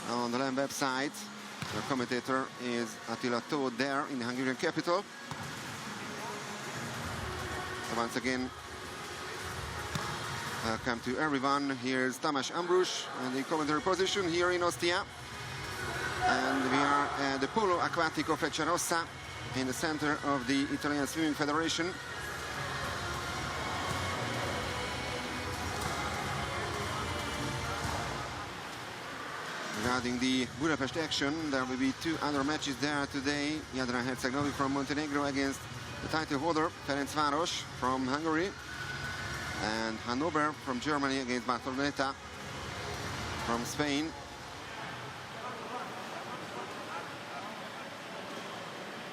on the LAN website. The commentator is Attila Tóth there in the Hungarian capital. So once again, welcome to everyone. Here's Tamás Ambrus in the commentary position here in Ostia. And we are at the Polo Acquatico Frecciarossa in the center of the Italian Swimming Federation. Regarding the Budapest action, there will be two other matches there today. Jadran Herceg-Novi from Montenegro against the title holder Ferencváros from Hungary, and Hanover from Germany against Barceloneta from Spain.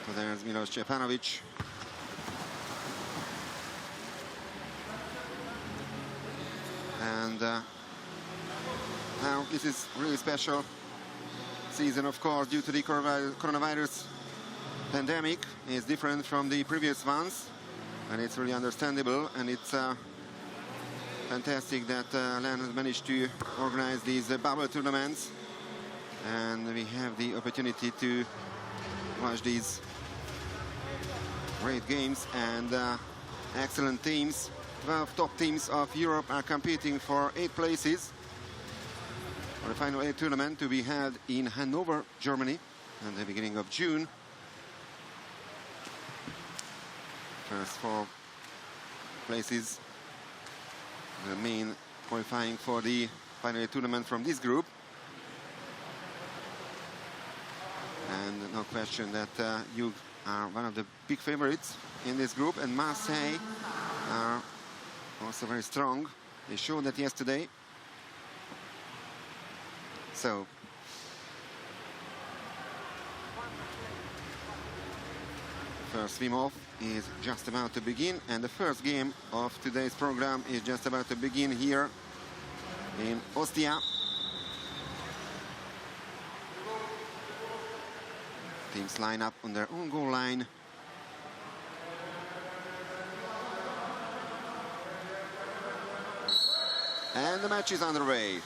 So there's Milos Stepanovic. And now this is really special season, of course, due to the coronavirus pandemic. It's different from the previous ones, and it's really understandable, and it's fantastic that LAN has managed to organize these bubble tournaments, and we have the opportunity to watch these great games and excellent teams. 12 top teams of Europe are competing for 8 places for the final 8 tournament to be held in Hanover, Germany, at the beginning of June. First 4 places remain qualifying for the final 8 tournament from this group. And no question that you are one of the big favorites in this group, and Marseille are also very strong. They showed that yesterday. So the first swim-off is just about to begin, and the first game of today's program is just about to begin here in Ostia. Teams line up on their own goal line. And the match is underway.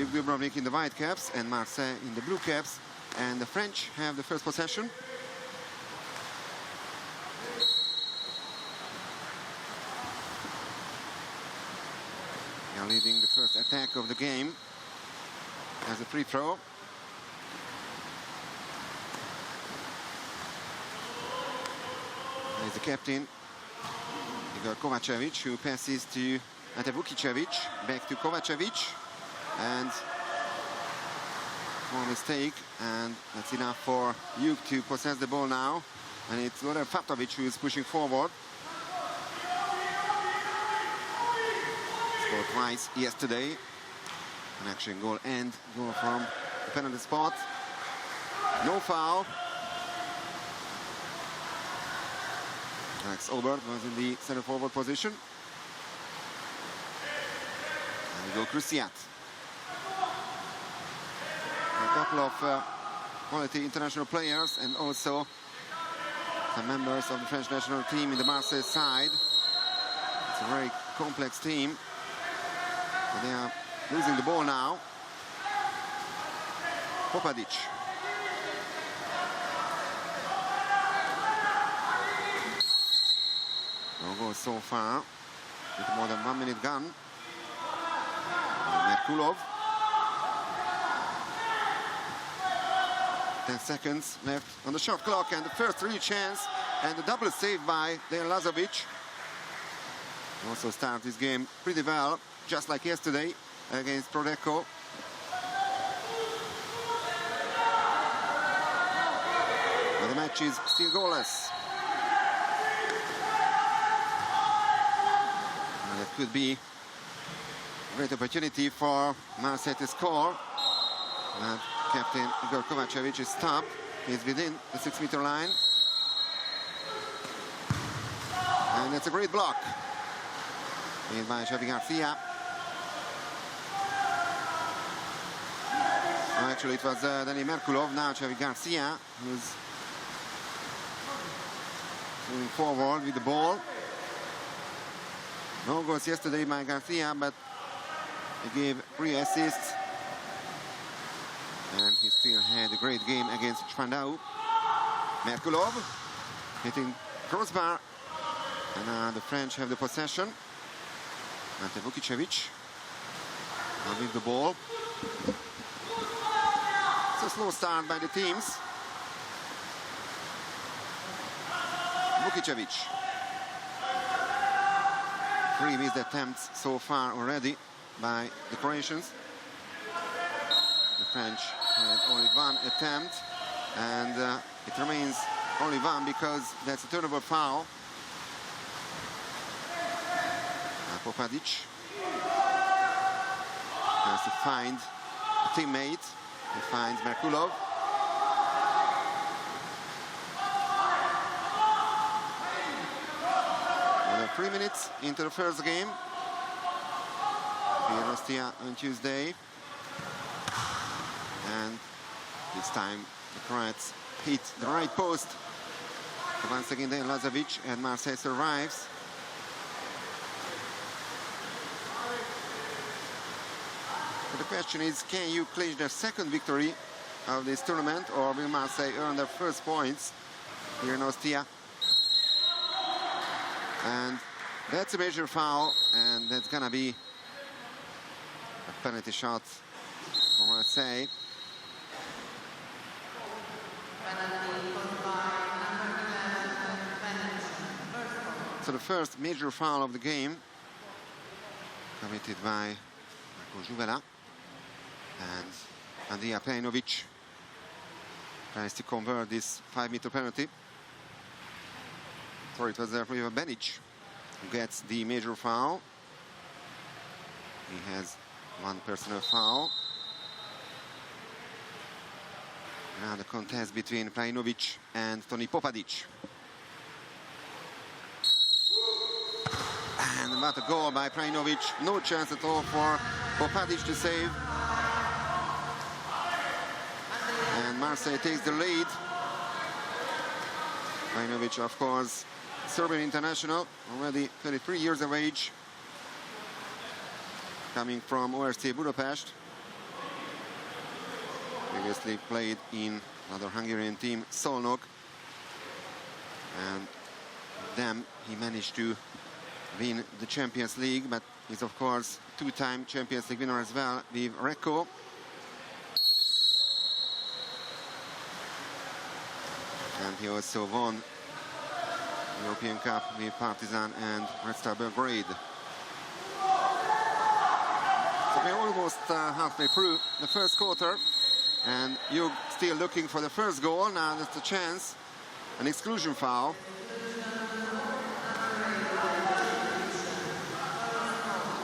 Dubrovnik in the white caps and Marseille in the blue caps, and the French have the first possession. They are leading the first attack of the game as a free throw. There's the captain, Igor Kovacevic, who passes to Ante Vukicevic, back to Kovacevic, and small mistake, and that's enough for Juk to possess the ball now, and it's Loder Fatovic who is pushing forward. Scored twice yesterday, an action goal and goal from the penalty spot. No foul. Alex Obert was in the center forward position. And we go Cruciat. A couple of quality international players and also some members of the French national team in the Marseille side. It's a very complex team. And they are losing the ball now. Popadic. No goal so far, with more than 1 minute gone. Merkulov. 10 seconds left on the shot clock, and the first real chance, and the double save by Dejan Lazovic. Also start this game pretty well, just like yesterday against Prodeco. But the match is still goalless. And it could be a great opportunity for Marseille to score. But Captain Igor Kovacevic is stopped. He's within the 6-meter line. And it's a great block made by Xavi Garcia. Well, actually, it was Dani Merkulov. Now Xavi Garcia, who's moving forward with the ball. No goals yesterday by Garcia, but he gave 3 assists. And he still had a great game against Spandau. Merkulov hitting crossbar. And now the French have the possession. Ante Vukicevic with the ball. It's a slow start by the teams. Vukicevic. 3 missed attempts so far already by the Croatians. The French had only 1 attempt, and it remains only 1 because that's a turnover foul. Popadic has to find a teammate. He finds Merkulov. Another 3 minutes into the first game. Here in Ostia on Tuesday. And this time the Croats hit the right post. Once again then Lazovic, and Marseille survives. But the question is, can you clinch their second victory of this tournament, or will Marseille earn their first points here in Ostia? And that's a major foul, and that's gonna be a penalty shot for Marseille. So the first major foul of the game committed by Marco Juvela, and Andrija Pejnovic tries to convert this 5-meter penalty. So it was Riva Benic who gets the major foul. He has 1 personal foul. Now the contest between Pejnovic and Toni Popadic. And what a goal by Pejnovic. No chance at all for Popadic to save. And Marseille takes the lead. Pejnovic, of course, Serbian international, already 33 years of age, coming from ORC Budapest. Previously played in another Hungarian team, Szolnok. And then he managed to win the Champions League, but he's of course 2-time Champions League winner as well with Recco. And he also won the European Cup with Partizan and Red Star Belgrade. So we're almost halfway through the first quarter, and you're still looking for the first goal. Now there's a chance, an exclusion foul.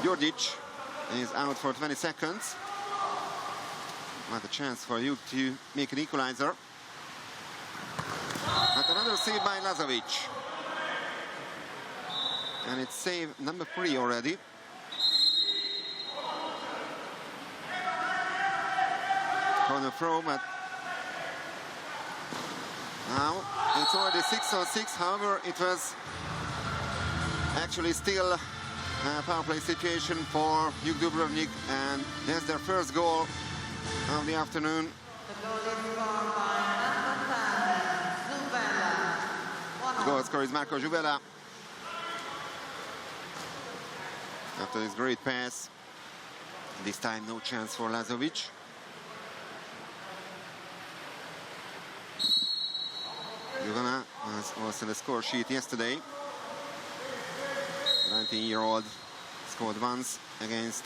Jordic is out for 20 seconds. What a chance for you to make an equalizer. But another save by Lazovic. And it's save number 3 already. Corner throw, but now it's already 6-on-6. However, it was actually still a power play situation for Dubrovnik, and that's their first goal of the afternoon. The goal is scored by number 10, Juvela. The goal scorer is Marco Juvela. After this great pass, this time no chance for Lazovic. Juvela was also the score sheet yesterday. 19-year-old scored once against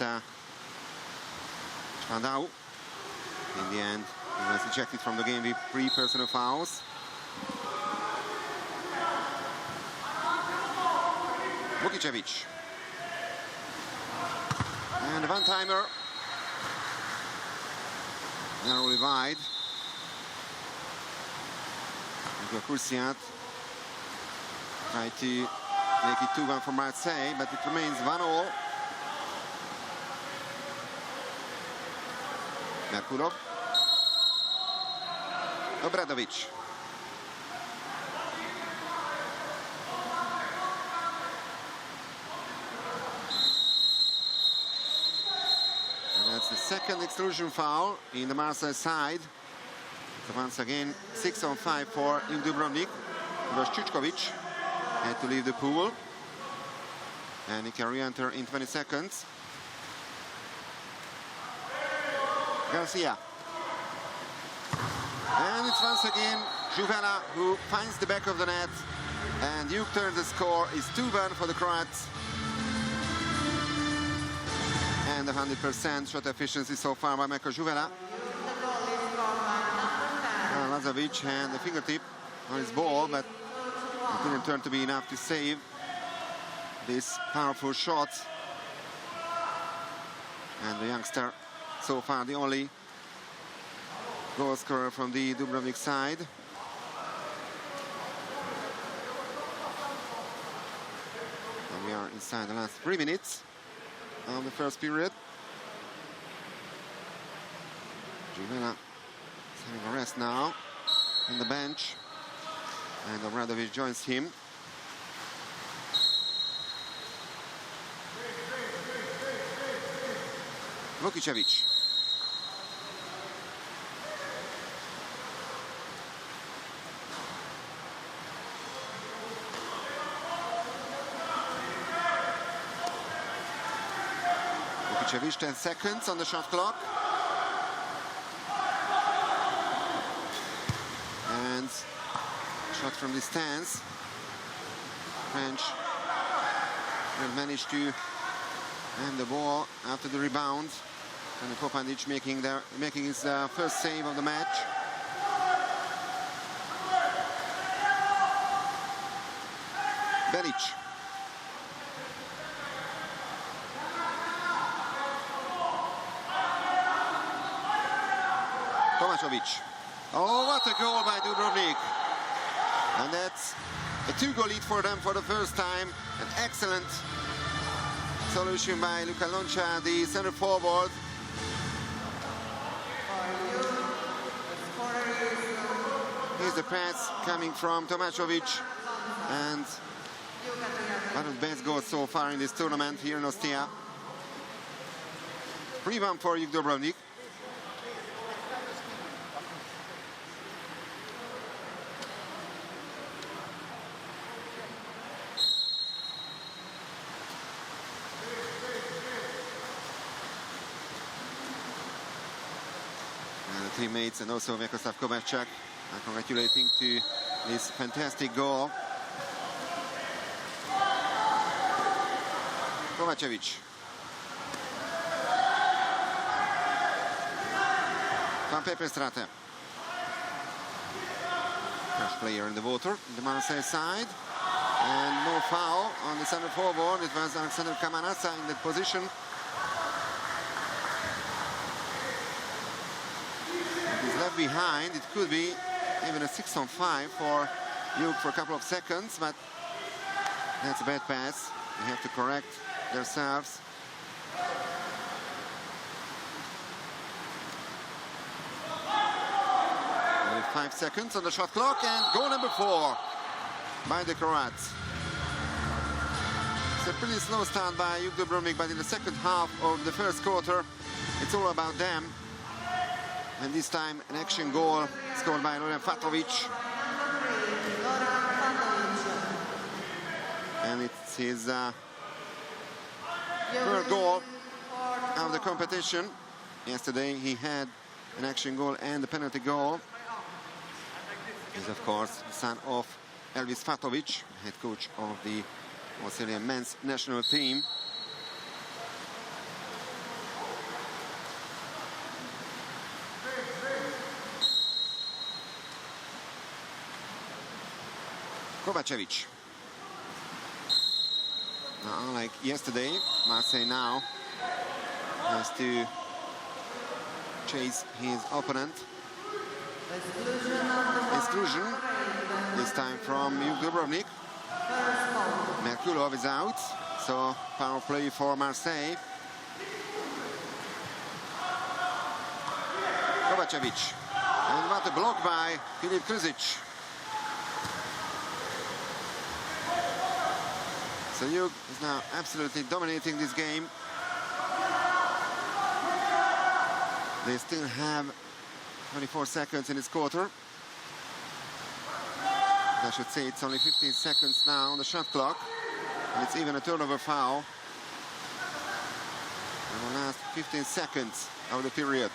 Spandau. In the end, he was ejected from the game with 3 personal fouls. Vukicevic. And a one-timer. Narrowly wide. Kursiat tried to make it 2-1 for Marseille, but it remains 1-1. Merkulov. Obradovic. second exclusion foul in the Marseille side. So once again, 6-on-5 for Dubrovnik. It was Chuchkovic had to leave the pool. And he can re-enter in 20 seconds. Garcia. And it's once again Juvela who finds the back of the net. And Duke turns the score. Is 2-1 for the Croats. And 100% shot efficiency so far by Marko Juvela. Lazovic had the fingertip on his ball, but it didn't turn to be enough to save this powerful shot. And the youngster, so far the only goal scorer from the Dubrovnik side. And we are inside the last 3 minutes of the first period. Juvela is having a rest now on the bench. And Obradovic joins him. Vukicevic. Vukicevic, 10 seconds on the shot clock. And shot from distance. French will manage to end the ball after the rebound. And Popandic making his first save of the match. Beric. Tomašović. Oh, what a goal by Dubrovnik. And that's a 2-goal lead for them for the first time. An excellent solution by Luka Lonča, the center forward. Here's the pass coming from Tomašović. And one of the best goals so far in this tournament here in Ostia. 3-1 for Dubrovnik. Teammates and also Vyacheslav Kovačak are congratulating to this fantastic goal. Kovačević. Van Peperstrate. Fresh player in the water, the Marseille side. And no foul on the center forward. It was Alexander Kamanasa in that position. Left behind, it could be even a 6-on-5 for Duke for a couple of seconds, but that's a bad pass. They have to correct their serves. Only 5 seconds on the shot clock, and goal number 4 by the Croats. It's a pretty slow start by Dubrovnik, but in the second half of the first quarter, it's all about them. And this time, an action goal scored by Loran Fatrovic. And it's his third goal of the competition. Yesterday, he had an action goal and a penalty goal. He's, of course, the son of Elvis Fatrovic, head coach of the Australian men's national team. Kovačević. Now, unlike yesterday, Marseille now has to chase his opponent. Exclusion, this time from Dubrovnik. Merkulov is out, so power play for Marseille. Kovačević. And what a block by Filip Krzic. So Duke is now absolutely dominating this game. They still have 24 seconds in this quarter. I should say it's only 15 seconds now on the shot clock. And it's even a turnover foul. In the last 15 seconds of the period.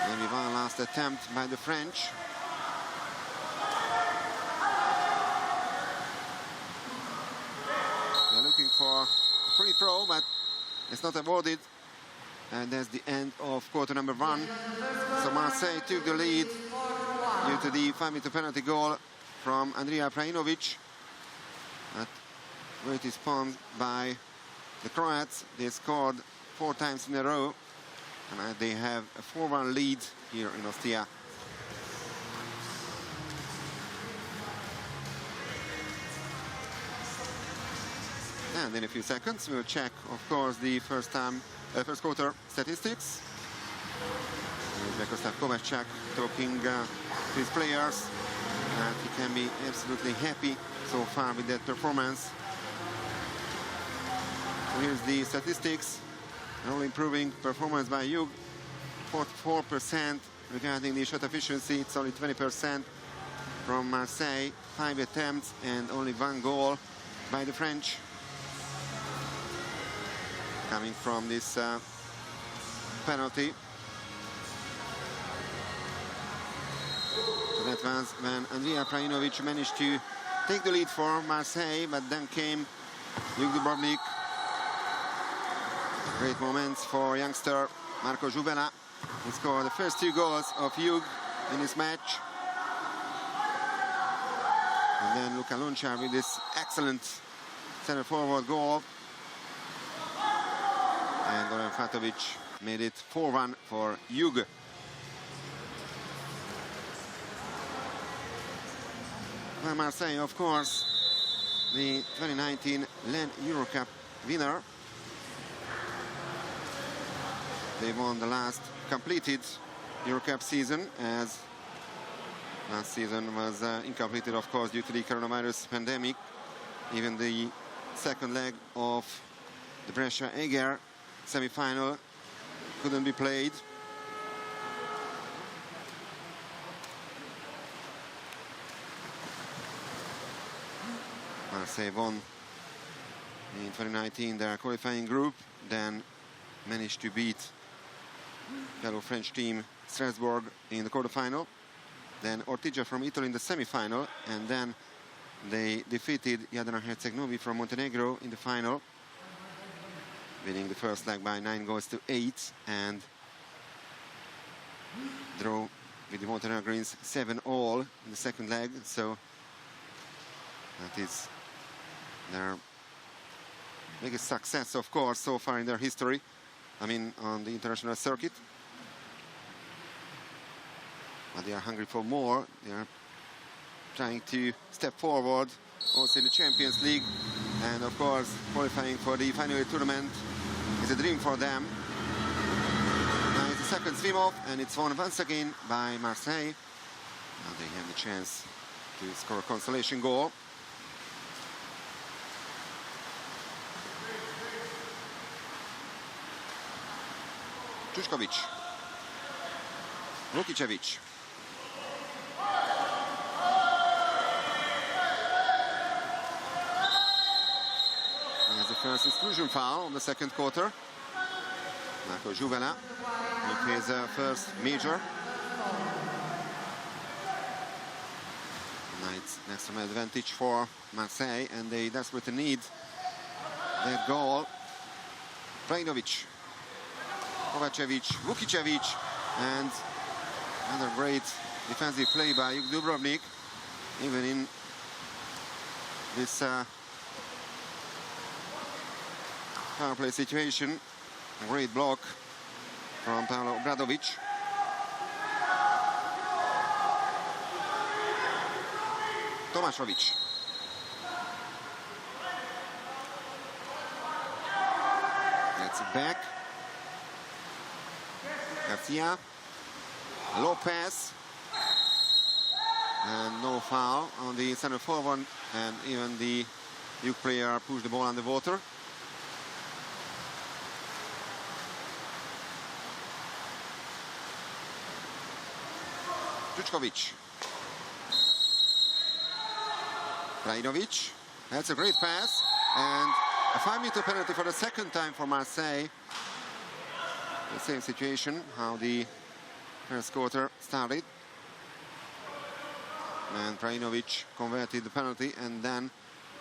Maybe one last attempt by the French. They're looking for a free throw, but it's not awarded. And that's the end of quarter number 1. So Marseille took the lead due to the 5-meter penalty goal from Andrija Prajinovic. That great response by the Croats. They scored 4 times in a row. And they have a 4-1 lead here in Ostia. And in a few seconds, we'll check, of course, the first quarter statistics. Jakoslav Kovačak talking to his players. And he can be absolutely happy so far with that performance. So here's the statistics. All improving performance by Hug. 44% regarding the shot efficiency. It's only 20% from Marseille. 5 attempts and only 1 goal by the French. Coming from this penalty. So that was when Andrija Prajinovic managed to take the lead for Marseille, but then came Dubrovnik. Great moments for youngster Marco Juvela. He scored the first 2 goals of Hug in this match. And then Luka Lončar with this excellent center forward goal. And Goran Fatovic made it 4-1 for Hug. Well, Marseille, of course, the 2019 LEN Eurocup winner. They won the last completed Eurocup season, as last season was incompleted, of course, due to the coronavirus pandemic. Even the second leg of the Brescia-Eger semi-final couldn't be played. Marseille won in 2019 their qualifying group, then managed to beat fellow French team Strasbourg in the quarterfinal, then Ortigia from Italy in the semi-final, and then they defeated Jadran Herceg-Novi from Montenegro in the final, winning the first leg by 9-8, and draw with the Montenegrins 7-all in the second leg. So that is their biggest success, of course, so far in their history. I mean, on the international circuit. But they are hungry for more. They are trying to step forward also in the Champions League. And of course, qualifying for the final tournament is a dream for them. Now it's the second swim off, and it's won once again by Marseille. Now they have the chance to score a consolation goal. Čušković, Vukičević. He has the first exclusion foul on the second quarter. Marco Juvela with his first major. Now it's an extra advantage for Marseille, and they desperately need that goal. Prajinovic, Kovačević, Vukičević, and another great defensive play by Dubrovnik, even in this power play situation. A great block from Paolo Obradovic. Tomašović. Gets it back. Garcia, Lopez, and no foul on the center forward, and even the Hug player pushed the ball underwater. Tuchkovic. Krajinovic. That's a great pass. And a 5-meter penalty for the second time for Marseille. The same situation, how the first quarter started. And Krajinovic converted the penalty, and then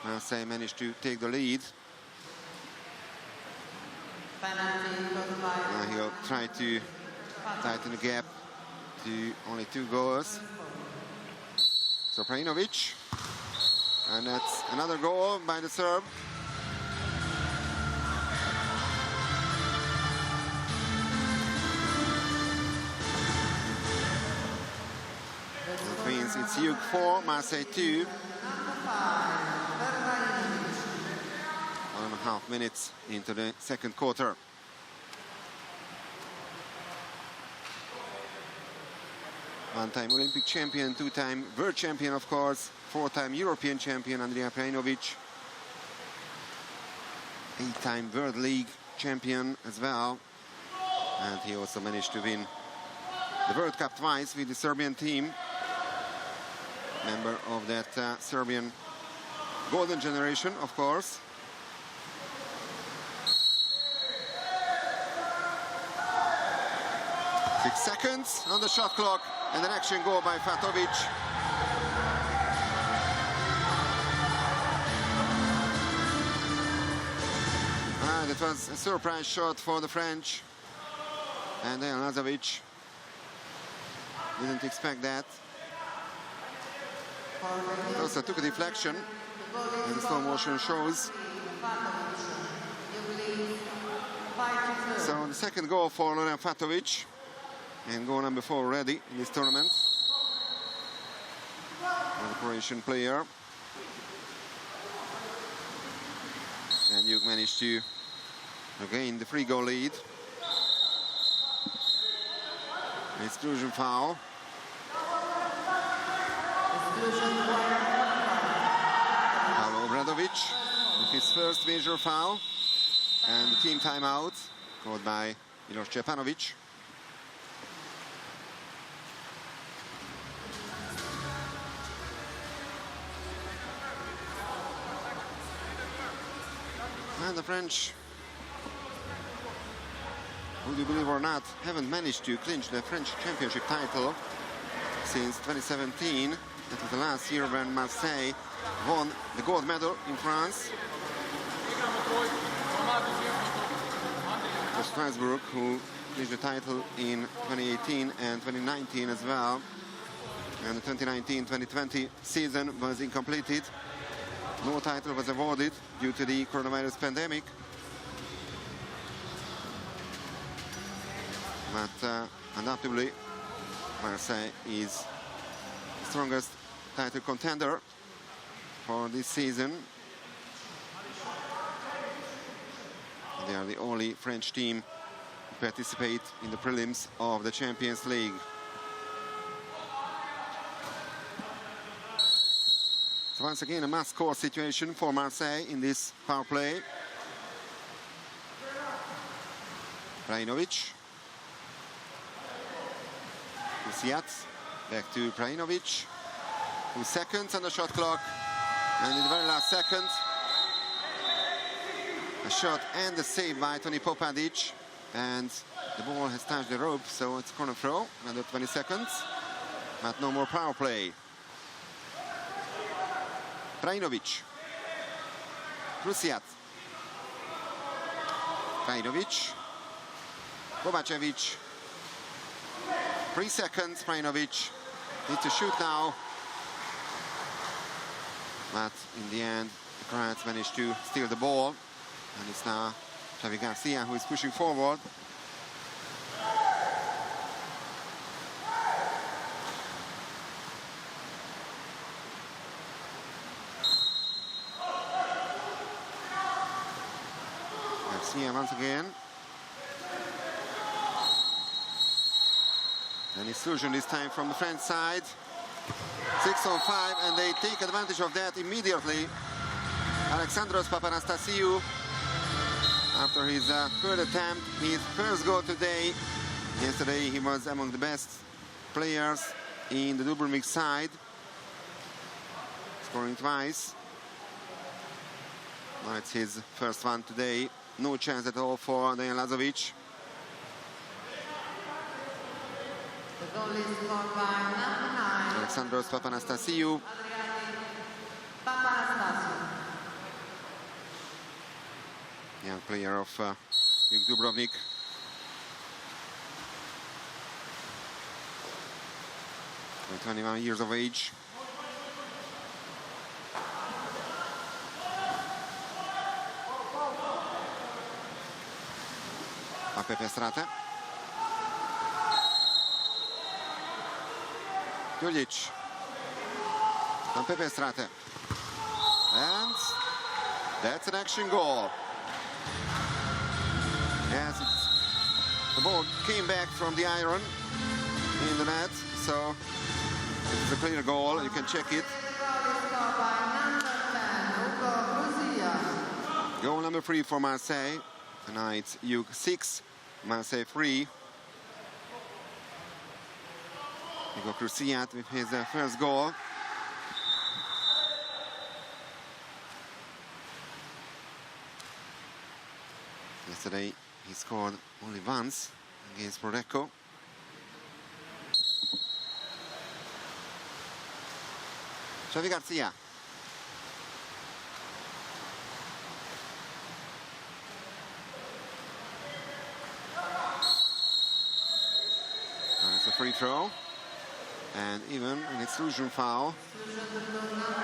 Marseille managed to take the lead. He'll try to tighten the gap to only 2 goals. So Krajinovic, and that's another goal by the Serb. That means it's Hugh 4, Marseille 2. 1.5 minutes into the second quarter. One-time Olympic champion, 2-time world champion, of course, 4-time European champion, Andrija Krajinovic. 8-time World League champion as well. And he also managed to win the World Cup twice with the Serbian team. Member of that Serbian golden generation, of course. Six seconds on the shot clock, and an action goal by Fatovic. And it was a surprise shot for the French. And then Lazovic didn't expect that. It also took a deflection, and the slow motion shows. So the second goal for Loren Fatovic, and goal number 4 already in this tournament. The Croatian player. And Hugh managed to regain the 3-goal lead. Exclusion foul. Paolo Obradovic with his first major foul. And the team timeout called by Milos Stjepanovic. And the French, would you believe or not, haven't managed to clinch the French championship title since 2017. That was the last year when Marseille won the gold medal in France. It was Strasbourg who clinched the title in 2018 and 2019 as well. And the 2019-2020 season was incompleted. No title was awarded due to the coronavirus pandemic. But undoubtedly, Marseille is the strongest title contender for this season. They are the only French team to participate in the prelims of the Champions League. So once again, a must-score situation for Marseille in this power play. Krajinovic. Kusiat. Back to Krajinovic. 2 seconds on the shot clock. And in the very last second, a shot and a save by Toni Popadic. And the ball has touched the rope, so it's corner throw. Another 20 seconds. But no more power play. Krajinovic. Kusiat. Krajinovic. Kovacevic. 3 seconds. Krajinovic needs to shoot now. But in the end, the Croats managed to steal the ball. And it's now Xavi Garcia who is pushing forward. Garcia once again. An exclusion this time from the French side. 6 on 5, and they take advantage of that immediately. Alexandros Papanastasiou, after his third attempt, his first goal today. Yesterday he was among the best players in the Dubrovnik side, scoring twice. Well, it's his first one today. No chance at all for Dejan Lazovic. The goal is scored by number 9. Alexandros Papanastasiou. Papanastasiou. Young player of Juk Dubrovnik. And 21 years of age. A Pepe strate. Đurđić. A Pepe strate. And that's an action goal. Yes, the ball came back from the iron in the net, so it's a clear goal. You can check it. Goal number 3 for Marseille. Tonight, Juk 6, Marseille 3. Igor Krusiat with his first goal. Yesterday, he scored only once against Prodeco. Xavi Garcia. It's a free throw. And even an exclusion foul.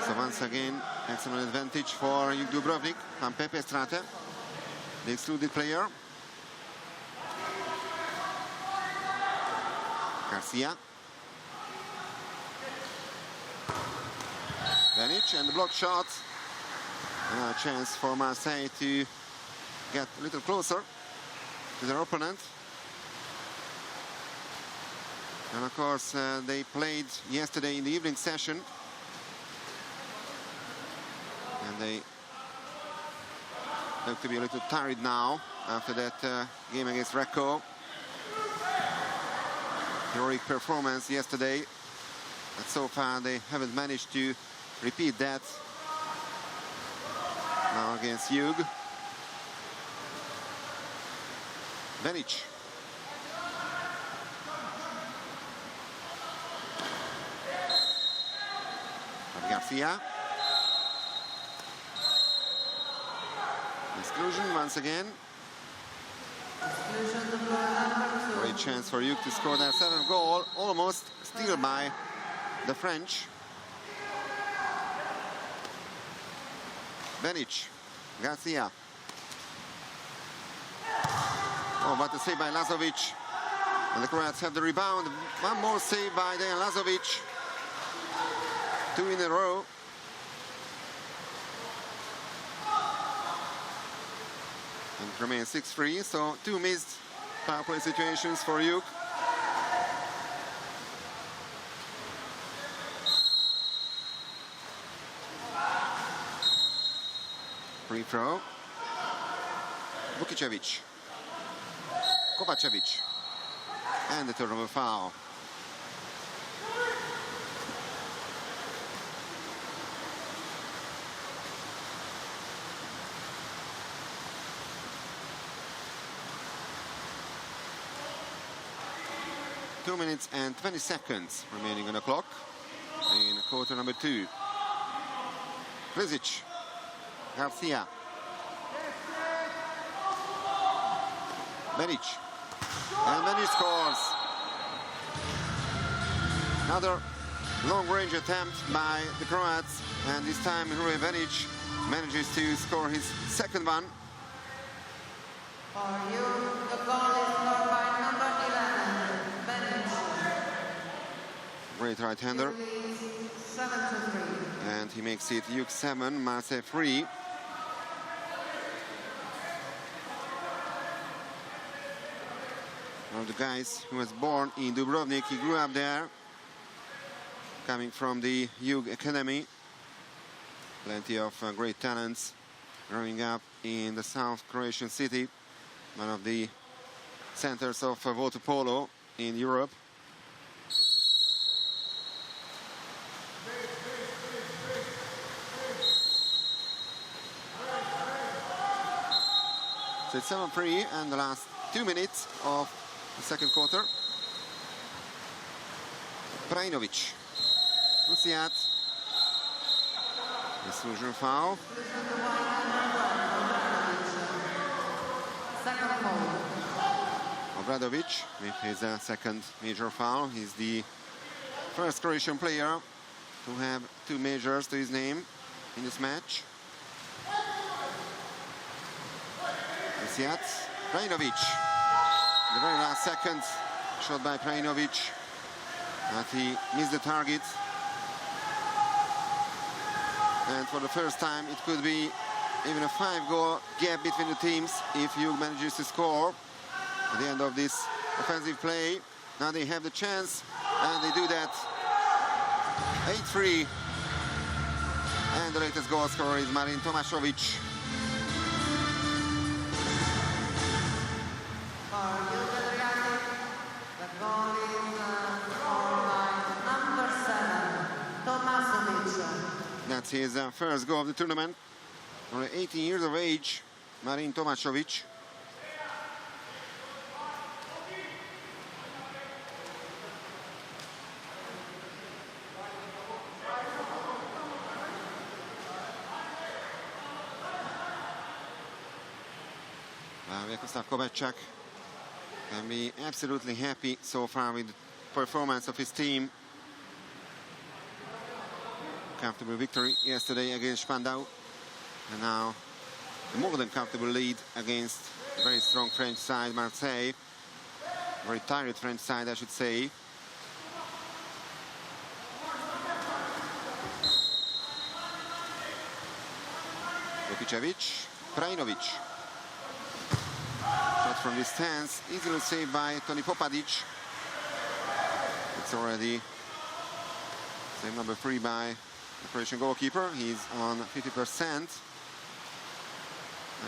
So once again, excellent advantage for Juk Dubrovnik. And Pepe Strate, the excluded player. Garcia. Venic and the block shot. And a chance for Marseille to get a little closer to their opponent. And of course, they played yesterday in the evening session. And they look to be a little tired now after that game against Recco. Heroic performance yesterday. But so far, they haven't managed to repeat that now against Juk. Venic. Garcia. Exclusion once again. Great chance for Juk to score their 7th goal, almost steal by the French. Venic, Garcia. Oh, what a save by Lazovic. And the Croats have the rebound. One more save by Dejan Lazovic. 2 in a row. And it remains 6-3, so 2 missed power play situations for Juk. Free throw. Vukicevic. Kovacevic. And the turnover foul. Two minutes and 20 seconds remaining on the clock in quarter number 2. Klisic. Garcia. Venic. And Venic scores. Another long-range attempt by the Croats, and this time Hrvoje Venic manages to score his 2nd one. For Juk, the goal is scored by number 11, Venic. Great right-hander. 7-3. And he makes it Juk 7, Marseille 3. One of the guys who was born in Dubrovnik, he grew up there, coming from the Juk Academy. Plenty of great talents growing up in the South Croatian city, one of the centers of Waterpolo in Europe. So it's 7-3 and the last 2 minutes of the second quarter. Prajinovic. Luciat. Exclusion foul. Second foul. Obradovic with his second major foul. He's the first Croatian player to have 2 majors to his name in this match. Luciat. Prajinovic. The very last second shot by Prajinovic. But he missed the target. And for the first time, it could be even a 5-goal gap between the teams if Hugh manages to score at the end of this offensive play. Now they have the chance, and they do that. 8-3. And the latest goal scorer is Marin Tomašović. For Youth Adriatic, the goal is scored by number 7, Tomašović. That's his first goal of the tournament. Only 18 years of age, Marin Tomašović. Vyacheslav Kovačak can be absolutely happy so far with the performance of his team. Comfortable victory yesterday against Spandau, and now a more than comfortable lead against a very strong French side, Marseille. Very tired French side, I should say. Jokicevic, Prajinovic. Shot from distance, easily saved by Toni Popadic. It's already save number 3 by the Croatian goalkeeper. He's on 50%.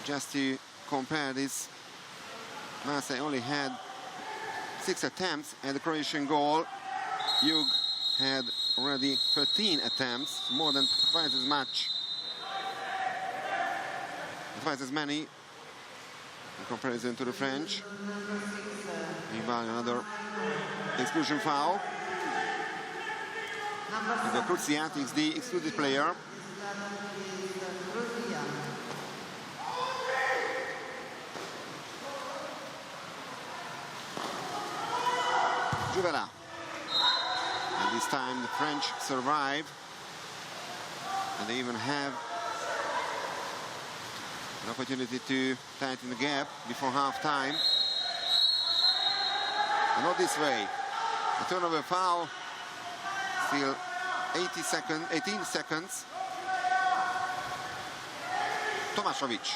Just to compare this, Marseille only had 6 attempts at the Croatian goal. Hug had already 13 attempts, more than twice as much. Twice as many in comparison to the French. Meanwhile, another exclusion foul. The Cruciat is the excluded player. Juvela. And this time the French survive. And they even have an opportunity to tighten the gap before half-time. And not this way. A turnover foul. Still 18 seconds. Tomašović.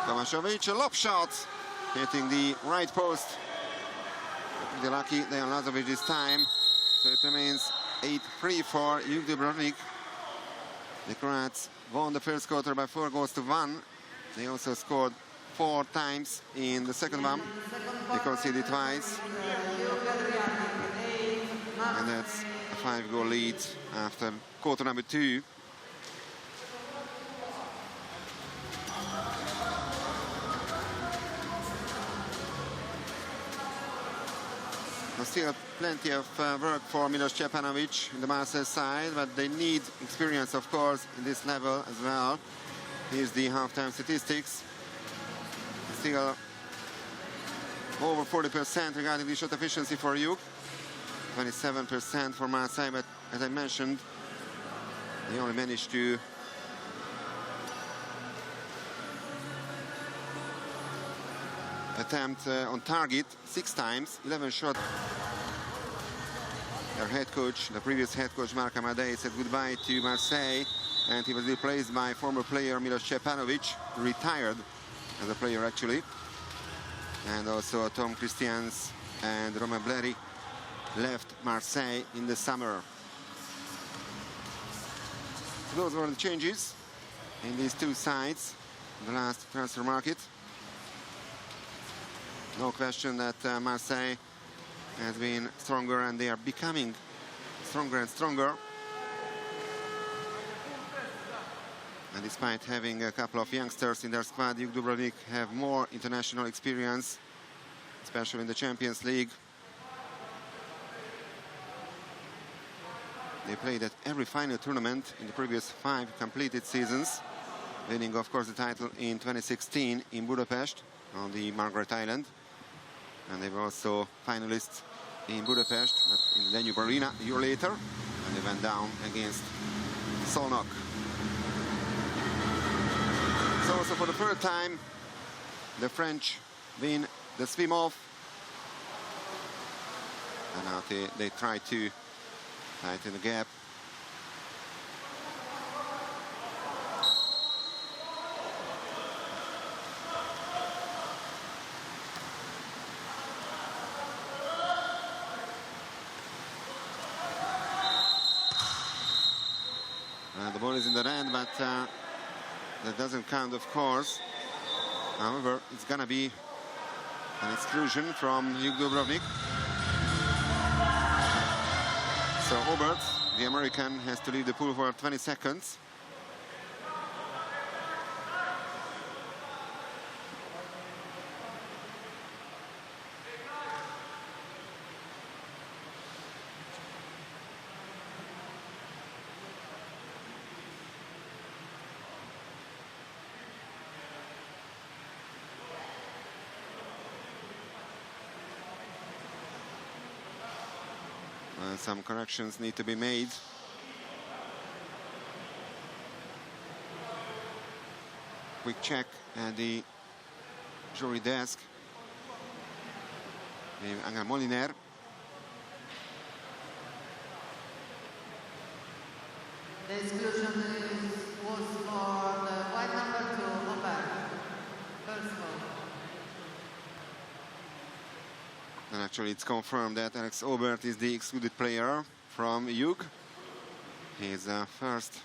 Tomašović, a lob shot, hitting the right post. They're lucky they are Lazovic this time. So it remains 8-3 for Dubrovnik. The Croats won the first quarter by 4-1. They also scored 4 times in the second one. They conceded twice. And that's a 5-goal lead after quarter number 2. There's still plenty of work for Milos Stjepanovic in the Marseille side, but they need experience, of course, in this level as well. Here's the halftime statistics. Still over 40% regarding the shot efficiency for Hug. 27% for Marseille, but as I mentioned, they only managed to attempt on target 6 times, 11 shots. Their head coach, the previous head coach Marc Amadei, said goodbye to Marseille, and he was replaced by former player Milos Stjepanovic, retired as a player actually, and also Tom Christians and Romain Bleri left Marseille in the summer. So those were the changes in these two sides in the last transfer market. No question that Marseille has been stronger, and they are becoming stronger and stronger. And despite having a couple of youngsters in their squad, Juk Dubrovnik have more international experience, especially in the Champions League. They played at every final tournament in the previous 5 completed seasons, winning, of course, the title in 2016 in Budapest on the Margaret Island. And they were also finalists in Budapest, but in the Danube Arena a year later, and they went down against Szolnok. So also for the third time, the French win the swim-off. And now they try to tighten the gap. The ball is in the net, but that doesn't count, of course. However, it's gonna be an exclusion from Juk Dubrovnik. So Obert, the American, has to leave the pool for 20 seconds. Some corrections need to be made. Quick check at the jury desk. Angel Moliner. The exclusion was for the white number 2, Robert. First goal. And actually it's confirmed that Alex Obert is the excluded player from Juk. His first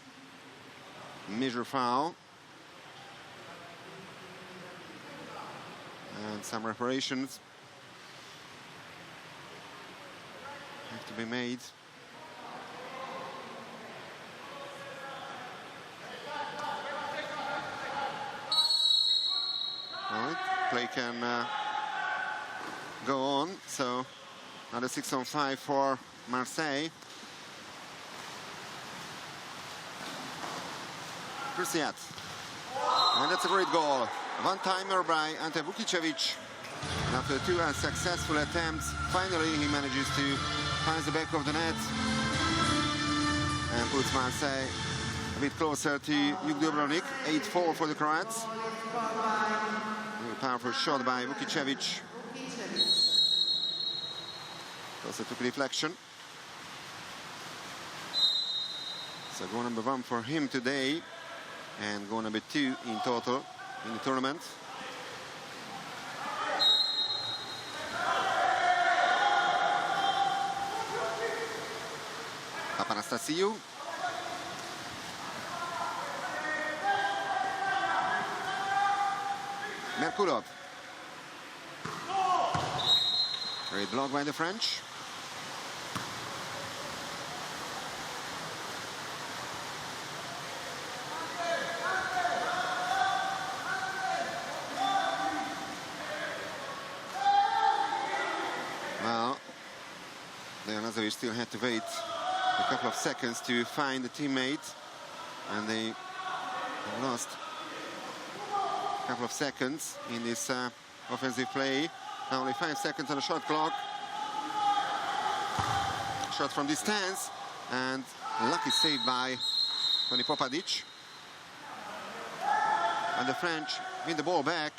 major foul. And some reparations have to be made. All right, play can go on. So another 6-on-5 for Marseille. Krsiat. And that's a great goal. One-timer by Ante Vukicevic. After 2 unsuccessful attempts, finally he manages to find the back of the net and puts Marseille a bit closer to Juk Dubrovnik. 8-4 for the Croats. Very powerful shot by Vukicevic. Also took deflection. So goal number 1 for him today, and goal number 2 in total in the tournament. Papanastasiou. Merkulov. Great block by the French. Well, Dejanovic still had to wait a couple of seconds to find a teammate, and they have lost a couple of seconds in this offensive play. Now only 5 seconds on the shot clock. Shot from distance, and lucky save by Toni Popadic. And the French win the ball back.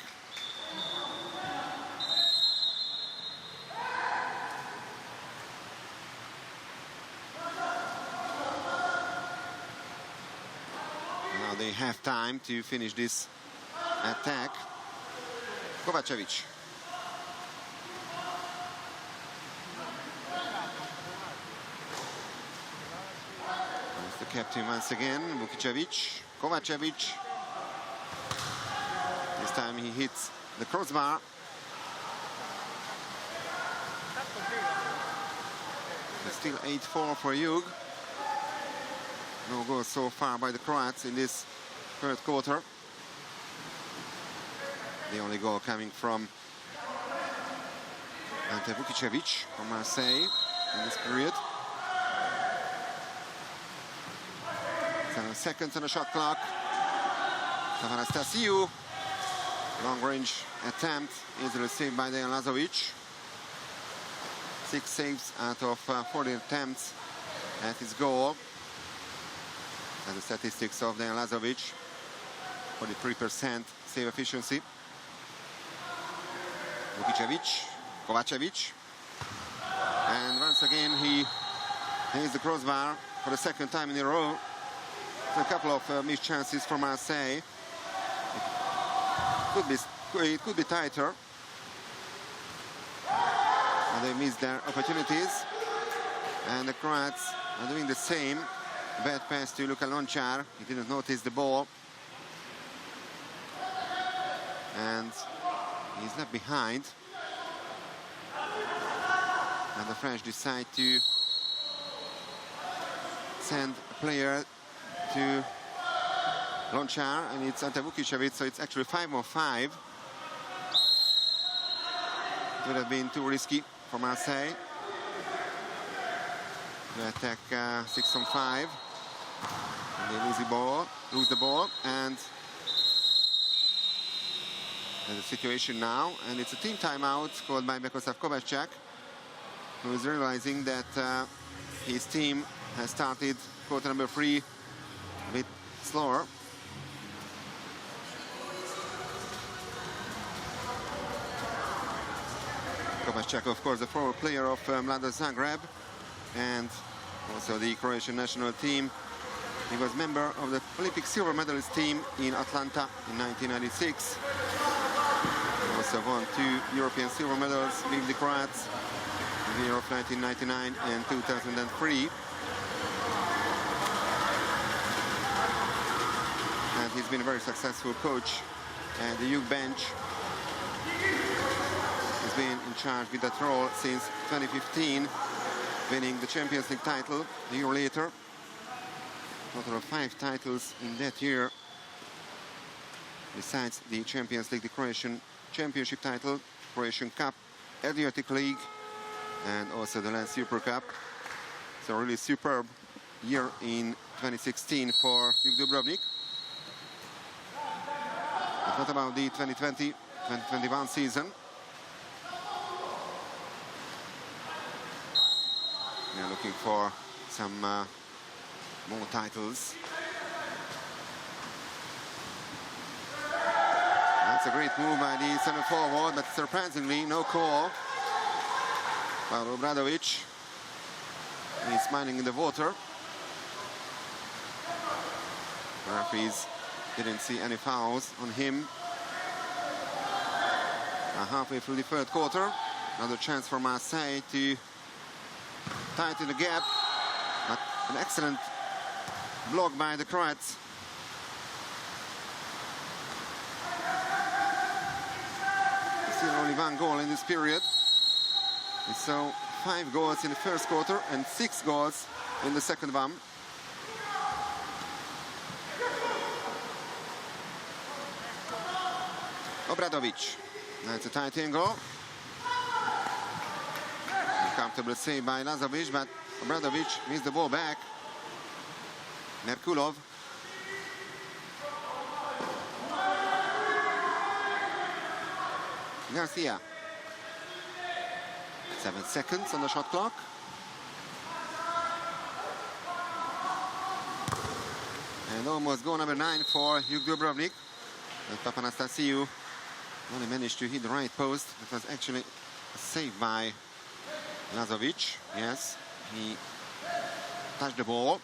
Now they have time to finish this attack. Kovacevic. That's the captain once again, Vukicevic. Kovacevic. This time he hits the crossbar. It's still 8-4 for Juk. No goals so far by the Croats in this third quarter. The only goal coming from Ante Vukicevic from Marseille in this period. 7 seconds on the shot clock. Papanastasiou. Long-range attempt is received by Dejan Lazovic. 6 saves out of 40 attempts at his goal. And the statistics of Dejan Lazovic, 43% save efficiency. Vukicevic, Kovacevic. And once again he hits the crossbar for the second time in a row. A couple of missed chances from Marseille. It could be tighter. And they missed their opportunities. And the Croats are doing the same. Bad pass to Luka Lončar. He didn't notice the ball. And he's left behind. And the French decide to send a player to Lončar, and it's Ante Vukicevic, so it's actually 5-on-5. It would have been too risky for Marseille to attack 6-on-5. And they lose the ball, and there's a situation now, and it's a team timeout called by Bekosav Kovacic, who is realizing that his team has started quarter number 3 a bit slower. Kovacic, of course, the former player of Mlada Zagreb and also the Croatian national team. He was member of the Olympic silver medalist team in Atlanta in 1996. He also won 2 European silver medals with the Croats in the year of 1999 and 2003. And he's been a very successful coach at the youth bench. He's been in charge with that role since 2015, winning the Champions League title a year later. Total of 5 titles in that year. Besides the Champions League, the Croatian Championship title, Croatian Cup, Adriatic League, and also the Land Super Cup. So really superb year in 2016 for Juk Dubrovnik. But what about the 2020-2021 season? They're looking for some more titles. That's a great move by the center forward, but surprisingly no call. Well, Obradovic is smiling in the water. The referees didn't see any fouls on him. Halfway through the third quarter, another chance for Marseille to tighten the gap, but an excellent block by the Croats. Still only 1 goal in this period. We saw 5 goals in the first quarter and 6 goals in the second one. Obradovic. That's a tight angle. Comfortable save by Lazovic, but Obradovic missed the ball back. Merkulov. Garcia. 7 seconds on the shot clock. And almost goal number 9 for Juk Dubrovnik. But Papanastasiou only managed to hit the right post. It was actually a save by Lazovic. Yes, he touched the ball.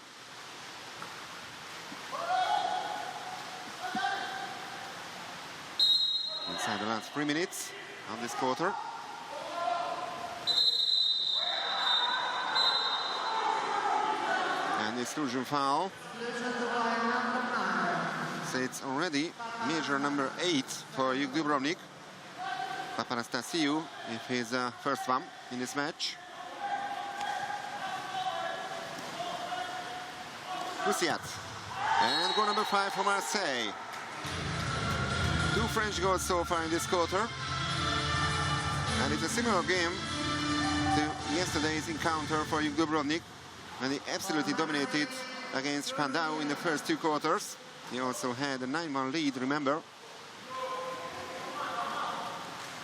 Inside the last 3 minutes of this quarter. And the exclusion foul. So it's already major number 8 for Juk Dubrovnik. Papanastasiou with his first one in this match. Kusiat. And goal number 5 for Marseille. 2 French goals so far in this quarter. And it's a similar game to yesterday's encounter for Dubrovnik, when he absolutely dominated against Spandau in the first 2 quarters. He also had a 9-1 lead, remember.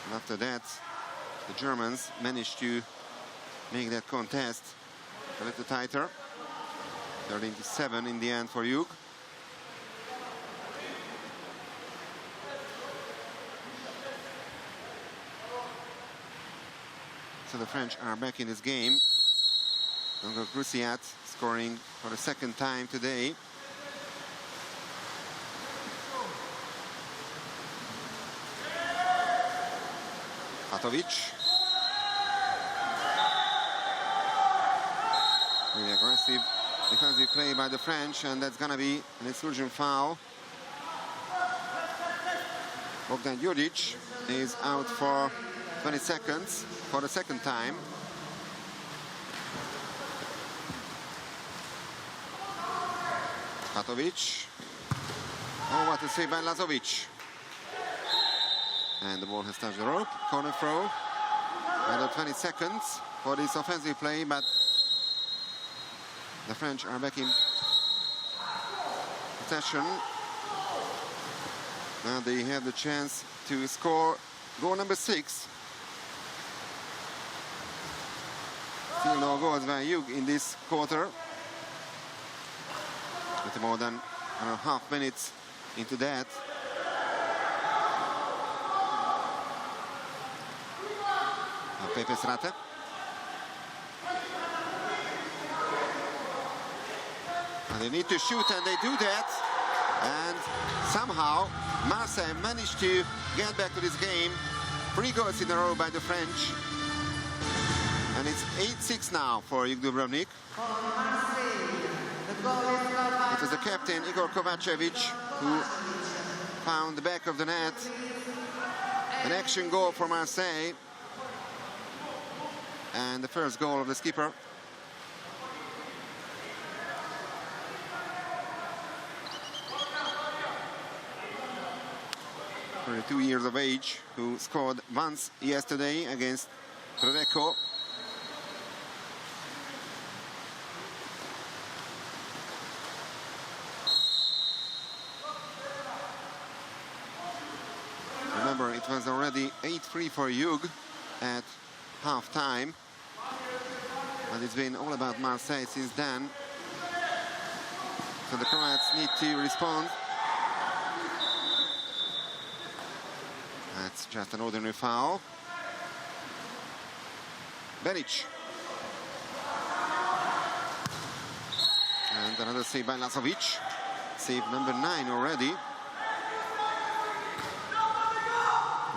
And after that, the Germans managed to make that contest a little tighter. 13-7 in the end for Hugh. So the French are back in this game. Ungo Cruciat scoring for the 2nd time today. Patovic. Really aggressive defensive play by the French, and that's gonna be an exclusion foul. Bogdan Juric is out for 20 seconds for the 2nd time. Patovic. Oh, what a save by Lazovic. And the ball has touched the rope. Corner throw. Another 20 seconds for this offensive play, but the French are back in possession. Now they have the chance to score goal number 6. Still no goals by Hugh in this quarter. With more than 1.5 minutes into that. Pepe Srate. And they need to shoot, and they do that. And somehow Marseille managed to get back to this game. 3 goals in a row by the French. And it's 8-6 now for Dubrovnik. It was the captain, Igor Kovacevic, who found the back of the net. An action goal for Marseille. And the first goal of the skipper. "32 years of age, who scored once yesterday against Prodeco. Remember, it was already 8-3 for Hugh at half-time. But it's been all about Marseille since then. So the Croats need to respond. That's just an ordinary foul. Beric. And another save by Lazovic. Save number 9 already.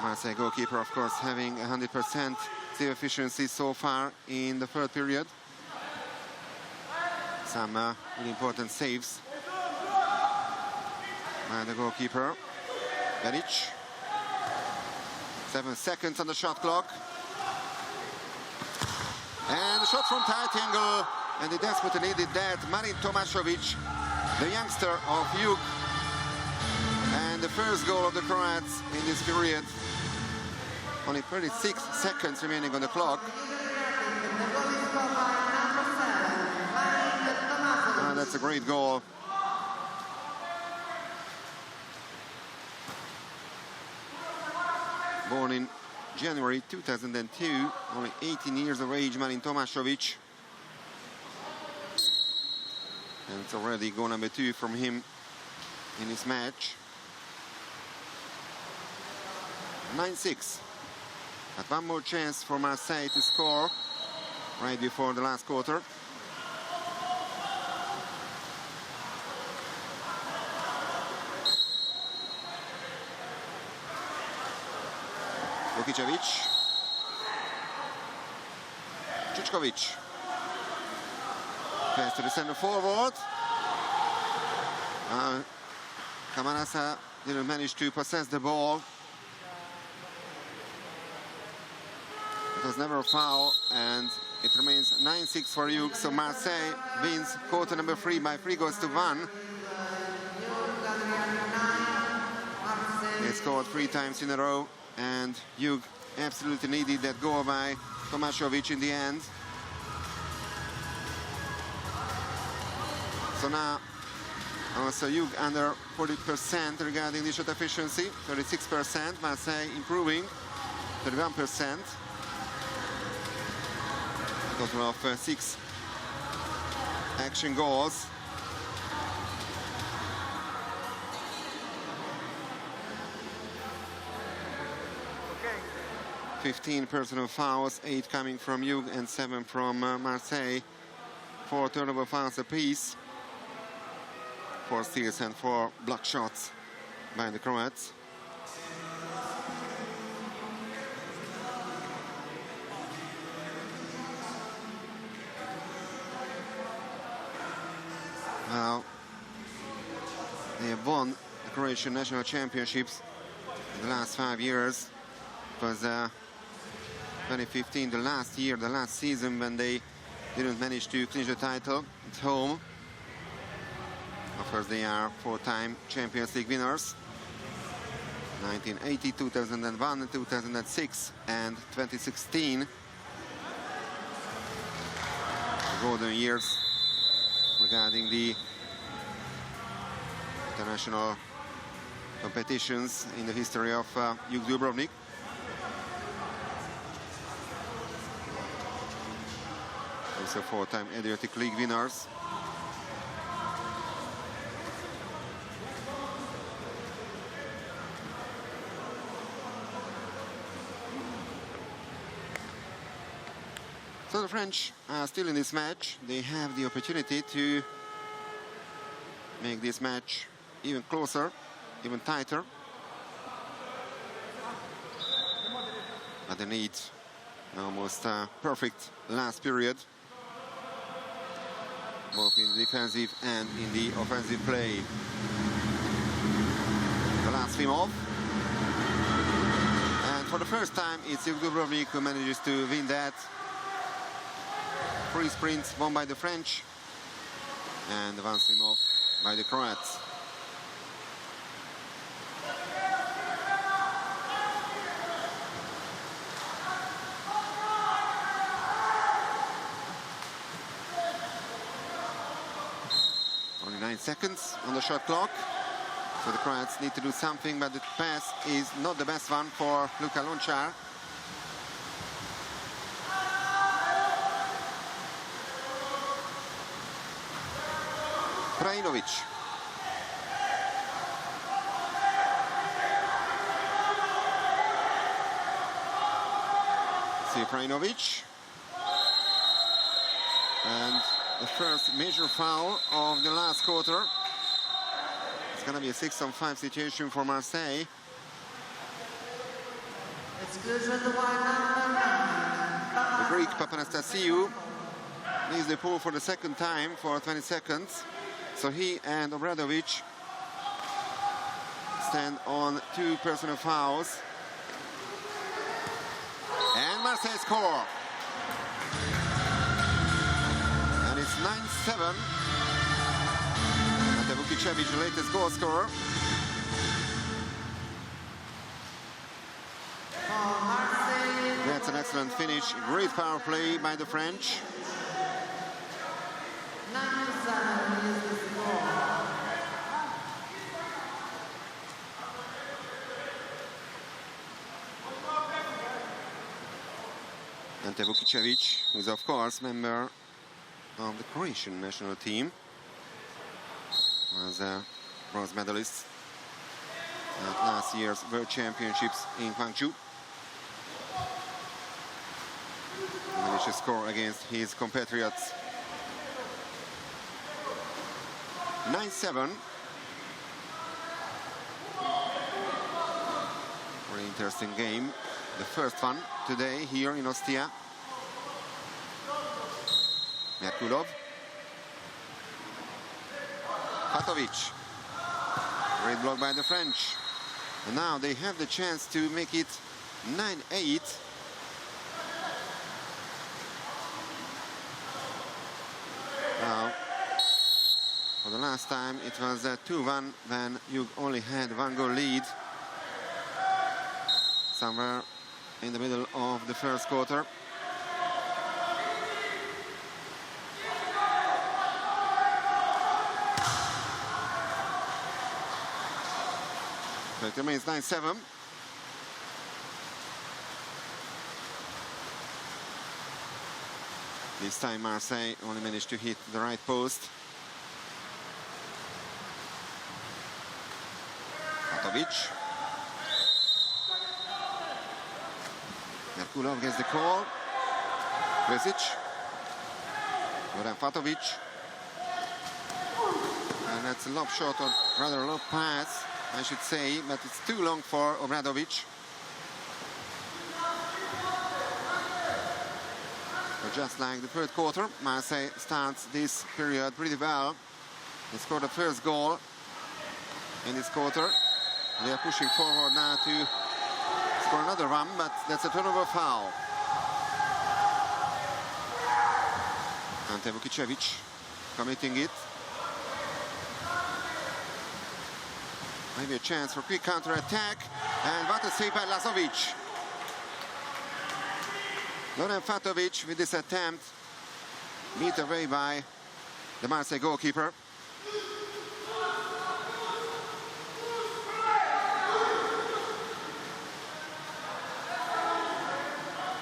Marseille goalkeeper, of course, having 100% save efficiency so far in the 3rd period. Some really important saves by the goalkeeper, Beric. 7 seconds on the shot clock. And the shot from tight angle, and they desperately needed that. Marin Tomašović, the youngster of Hugh. And the first goal of the Croats in this period. Only 36 seconds remaining on the clock. That's a great goal. Born in January 2002, only 18 years of age, Marin Tomašović. And it's already goal number 2 from him in this match. 9-6. But one more chance for Marseille to score right before the last quarter. Vukicevic. Čučkovic. Pass to the center forward. Camarasa didn't manage to possess the ball. It was never a foul, and it remains 9-6 for Hugh. So Marseille wins quarter number 3 by 3 goals to 1. scored 3 times in a row, and Hugh absolutely needed that goal by Tomašović in the end. So now also Hugh under 40% regarding the shot efficiency, 36%. Marseille improving, 31%. Total of 6 action goals. Okay. 15 personal fouls, 8 coming from Hugh and 7 from Marseille. 4 turnover fouls apiece. 4 steals and 4 block shots by the Croats. Now, they have won the Croatian national championships in the last 5 years. It was 2015, the last year, the last season, when they didn't manage to clinch the title at home. Of course, they are 4-time Champions League winners. 1980, 2001, 2006, and 2016. The golden years regarding the international competitions in the history of Jug Dubrovnik. Also 4-time Adriatic League winners. So the French are still in this match. They have the opportunity to make this match even closer, even tighter. But they need almost perfect last period, both in the defensive and in the offensive play. The last swim off. And for the first time, it's Jug Dubrovnik who manages to win that. 3 sprints won by the French, and 1 swim off by the Croats. Only 9 seconds on the shot clock, so the Croats need to do something, but the pass is not the best one for Luka Lončar. Krajinović. See Krajinović. And the first major foul of the last quarter. It's going to be a 6-on-5 situation for Marseille. Exclusion the white number 9. The Greek Papanastasiou leaves the pool for the second time for 20 seconds. So he and Obradovic stand on 2 personal fouls. And Marseille score. And it's 9-7. Ante Vukicevic, the latest goal scorer. That's an excellent finish. Great power play by the French. 97 is the score. Ante Vukicevic, who is of course member of the Croatian national team, was a bronze medalist at last year's World Championships in Gwangju. He managed to score against his compatriots. 9-7. Very interesting game. The first one today here in Ostia. Merkulov. Patovic. Great block by the French. And now they have the chance to make it 9-8. Now, for the last time, it was 2-1 when you only had 1 goal lead. somewhere in the middle of the first quarter. So it remains 9-7. This time Marseille only managed to hit the right post. Fatovic. Merkulov gets the call. Kresic. Goran Fatovic. And that's a lob shot, or rather a lob pass, I should say, but it's too long for Obradovic. But just like the third quarter, Marseille starts this period pretty well. They scored the first goal in this quarter. They are pushing forward now to score another one, but that's a turnover foul. Ante Vukicevic committing it. Maybe a chance for quick counter-attack. And what a save by Lazovic. Goran Fatovic with this attempt, beat away by the Marseille goalkeeper.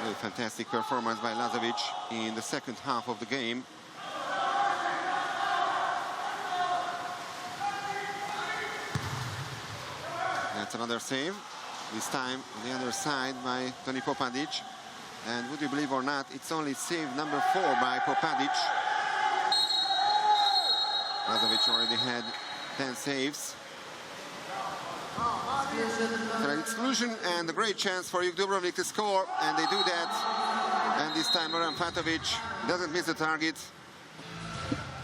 A fantastic performance by Lazovic in the second half of the game. That's another save, this time on the other side by Toni Popadic. And would you believe or not, it's only save number 4 by Popadic. Lazovic already had 10 saves. So an exclusion and a great chance for Dubrovnik to score, and they do that. And this time Goran Fatovic doesn't miss the target.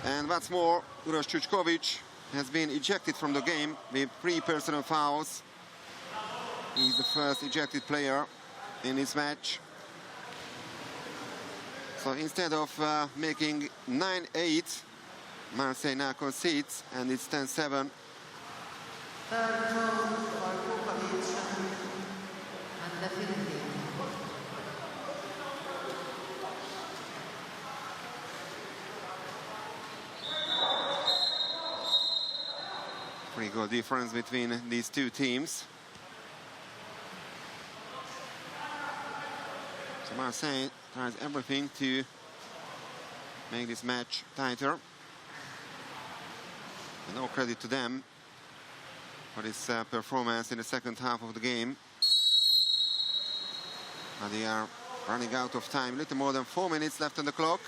And what's more, Uroš Čučković has been ejected from the game with 3 personal fouls. He's the first ejected player in this match. So instead of making 9-8, Marseille now concedes, and it's 10-7. Third goal for Kukovic and the Philippines. Pretty good difference between these two teams. So Marseille tries everything to make this match tighter. And no credit to them for this performance in the second half of the game. And they are running out of time. A little more than 4 minutes left on the clock.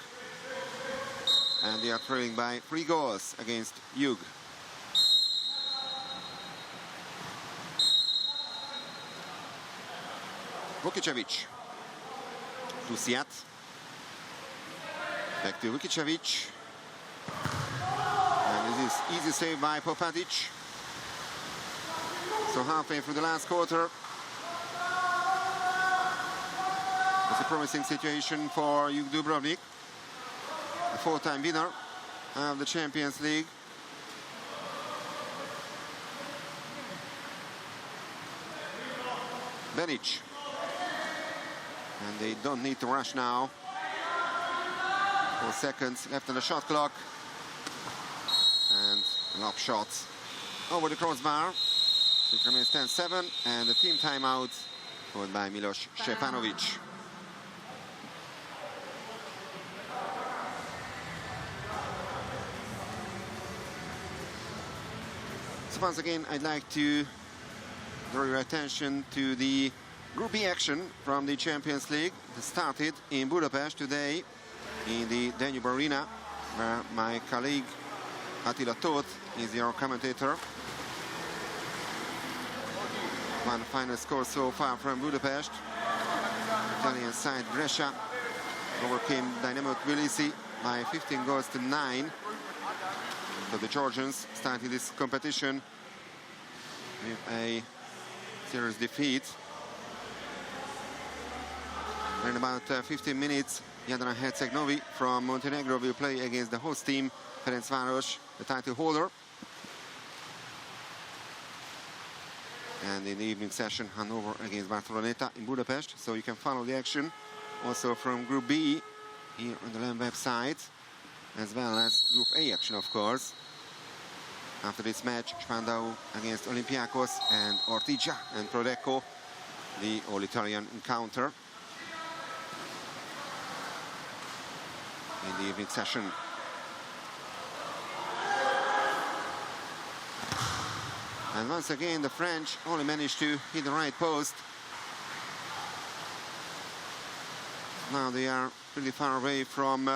And they are trailing by 3 goals against Jug. Vukicevic. To Siat. Back to Vukicevic. And this is easy save by Popadic. So halfway through the last quarter. It's a promising situation for Jug Dubrovnik, the 4-time winner of the Champions League. Benic. And they don't need to rush now. 4 seconds left on the shot clock. And lob shot over the crossbar. So it remains 10-7, and the team timeout called by Milos Šćepanović. So once again, I'd like to draw your attention to the Group B action from the Champions League. It started in Budapest today in the Danube Arena, where my colleague Attila Tóth is your commentator. One final score so far from Budapest. Italian side Brescia overcame Dynamo Tbilisi by 15 goals to 9. So the Georgians started this competition with a serious defeat. In about 15 minutes, Jadran Herceg-Novi from Montenegro will play against the host team, Ferencváros, the title holder. And in the evening session, Hanover against Barceloneta in Budapest. So you can follow the action also from Group B here on the LAM website, as well as Group A action, of course. After this match, Spandau against Olympiacos and Ortigia and Prodeco, the all-Italian encounter in the evening session. And once again, the French only managed to hit the right post. Now they are pretty far away from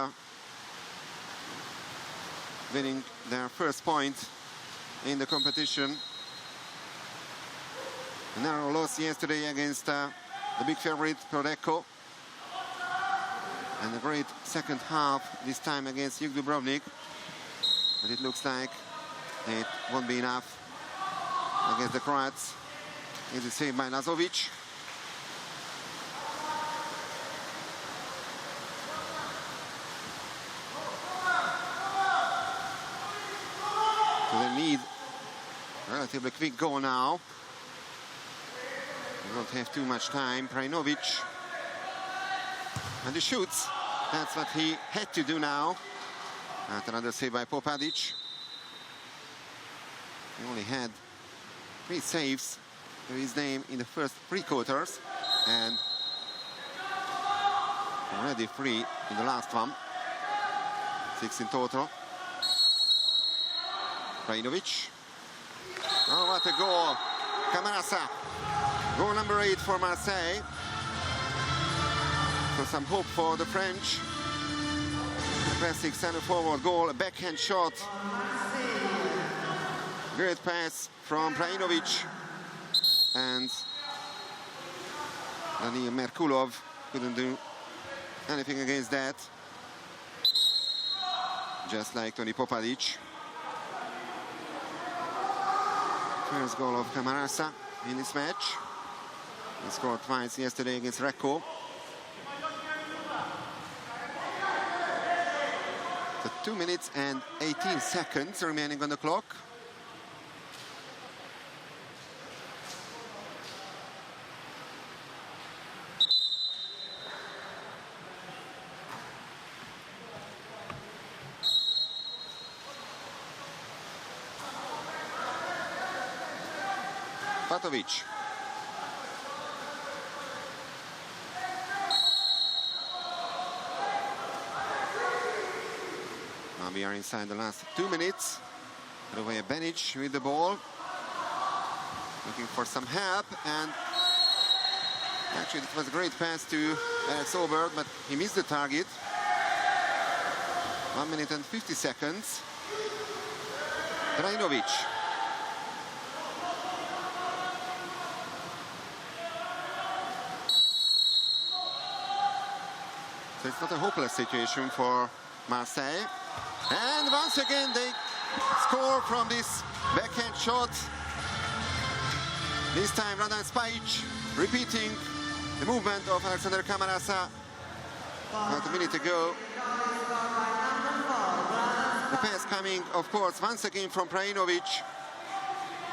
winning their first point in the competition. A narrow loss yesterday against the big favorite Prodeco. And a great second half this time against Dubrovnik. But it looks like it won't be enough against the Croats. It is saved by Lazovic. So they need a relatively quick goal now. They don't have too much time. Prajinovic. And he shoots. That's what he had to do now. After another save by Popadic. He only had 3 saves to his name in the first 3 quarters, and already 3 in the last one. 6 in total. Prajinovic. Oh, what a goal! Camarasa. Goal number 8 for Marseille. So some hope for the French. A classic center-forward goal, a backhand shot. Great pass from Prajinovic, and Daniil Merkulov couldn't do anything against that. Just like Toni Popadic. First goal of Camarasa in this match. He scored twice yesterday against Recco. So 2 minutes and 18 seconds remaining on the clock. Patovic. Now we are inside the last 2 minutes. Hrvoje Benic with the ball. Looking for some help, and actually it was a great pass to Alex Oberg, but he missed the target. 1 minute and 50 seconds. Prajinovic. So it's not a hopeless situation for Marseille. And once again they score from this backhand shot. This time Radan Spajic repeating the movement of Alexander Camarasa about a minute ago. The pass coming, of course, once again from Prajinovic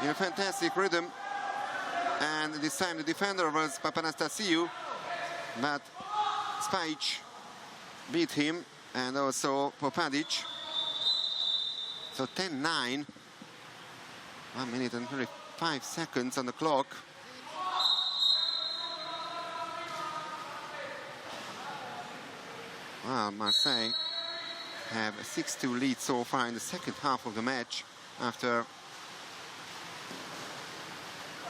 in a fantastic rhythm. And this time the defender was Papanastasiou, but Spajic beat him, and also Popadic. So 10-9. 1 minute and 35 seconds on the clock. Well, Marseille have a 6-2 lead so far in the second half of the match, after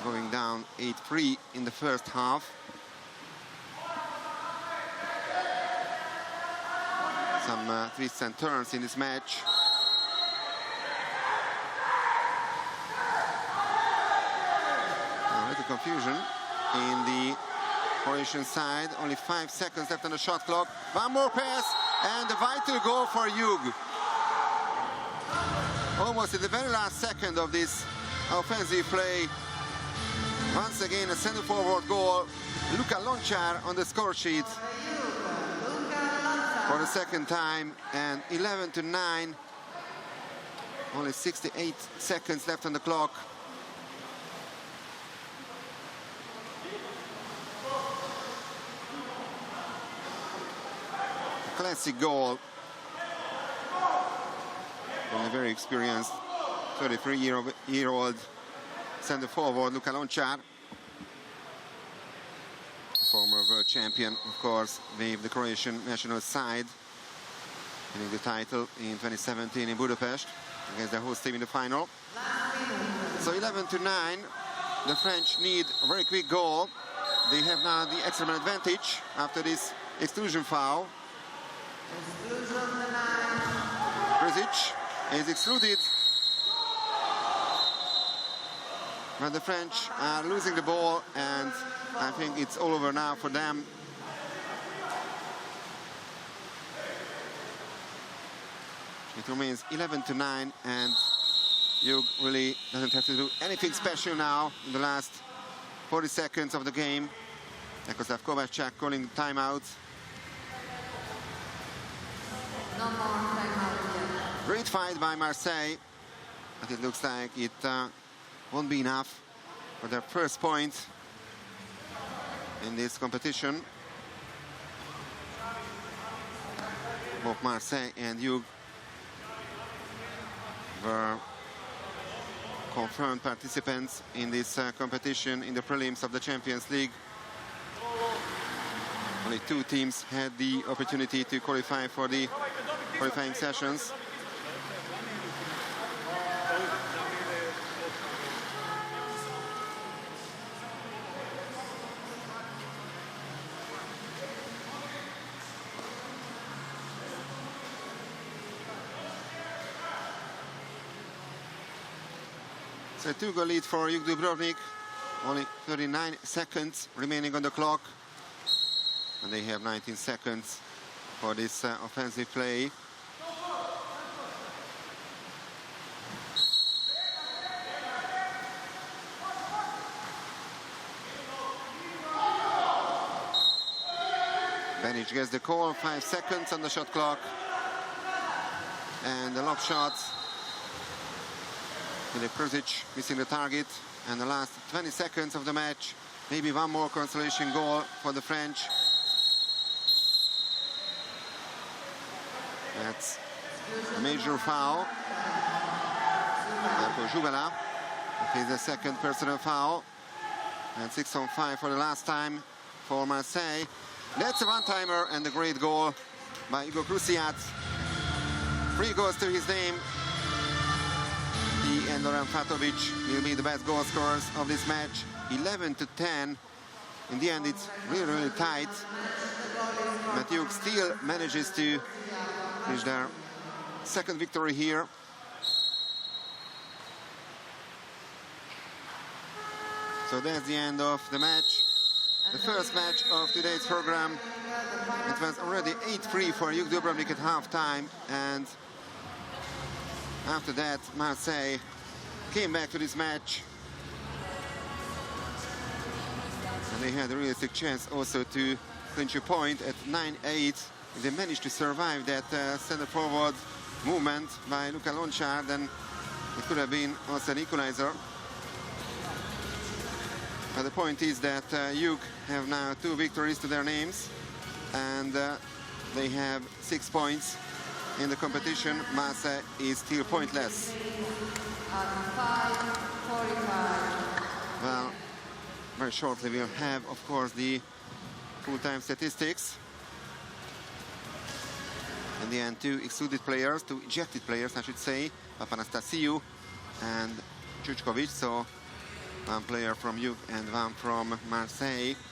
going down 8-3 in the first half. Some twists and turns in this match. A little confusion in the Croatian side. Only 5 seconds left on the shot clock. One more pass, and a vital goal for Jug. Almost at the very last second of this offensive play. Once again, a center-forward goal. Luka Lončar on the score sheet for the second time, and 11-9. Only 68 seconds left on the clock. classic goal from a very experienced 33-year-old center forward Luka Lončar, former world champion, of course, with the Croatian national side, winning the title in 2017 in Budapest against the host team in the final. So 11-9. The French need a very quick goal. They have now the extra man advantage after this exclusion foul. Krzic is excluded. But the French are losing the ball, and I think it's all over now for them. It remains 11-9, and Jug really doesn't have to do anything special now in the last 40 seconds of the game. Jakoslav Kovačák calling timeout. No more timeout. Great fight by Marseille, but it looks like it won't be enough for their first point in this competition. Both Marseille and Jug were confirmed participants in this competition in the prelims of the Champions League. Only two teams had the opportunity to qualify for the qualifying sessions. It's a two-goal lead for Jug Dubrovnik. Only 39 seconds remaining on the clock. And they have 19 seconds for this offensive play. Benic gets the call, 5 seconds on the shot clock. And the lob shot. Krzic missing the target, and the last 20 seconds of the match. Maybe one more consolation goal for the French. That's a major foul. For Juvela, it is the second personal foul. And 6-on-5 for the last time for Marseille. That's a one-timer and a great goal by Igor Krusiat. 3 goals to his name. He and Loran Fatovic will be the best goal scorers of this match. 11-10. In the end, it's really, really tight. But Jug still manages to reach their second victory here. So that's the end of the match. The first match of today's program. It was already 8-3 for Jug Dubrovnik at halftime, and after that, Marseille came back to this match. And they had a realistic chance also to clinch a point at 9-8. If they managed to survive that center forward movement by Luka Lončar, then it could have been also an equalizer. But the point is that Jug have now 2 victories to their names, and they have 6 points in the competition. Marseille is still pointless. Well, very shortly we'll have, of course, the full-time statistics. In the end, 2 excluded players, 2 ejected players, I should say, Papanastasiou and Čučković. So 1 player from Jug and 1 from Marseille.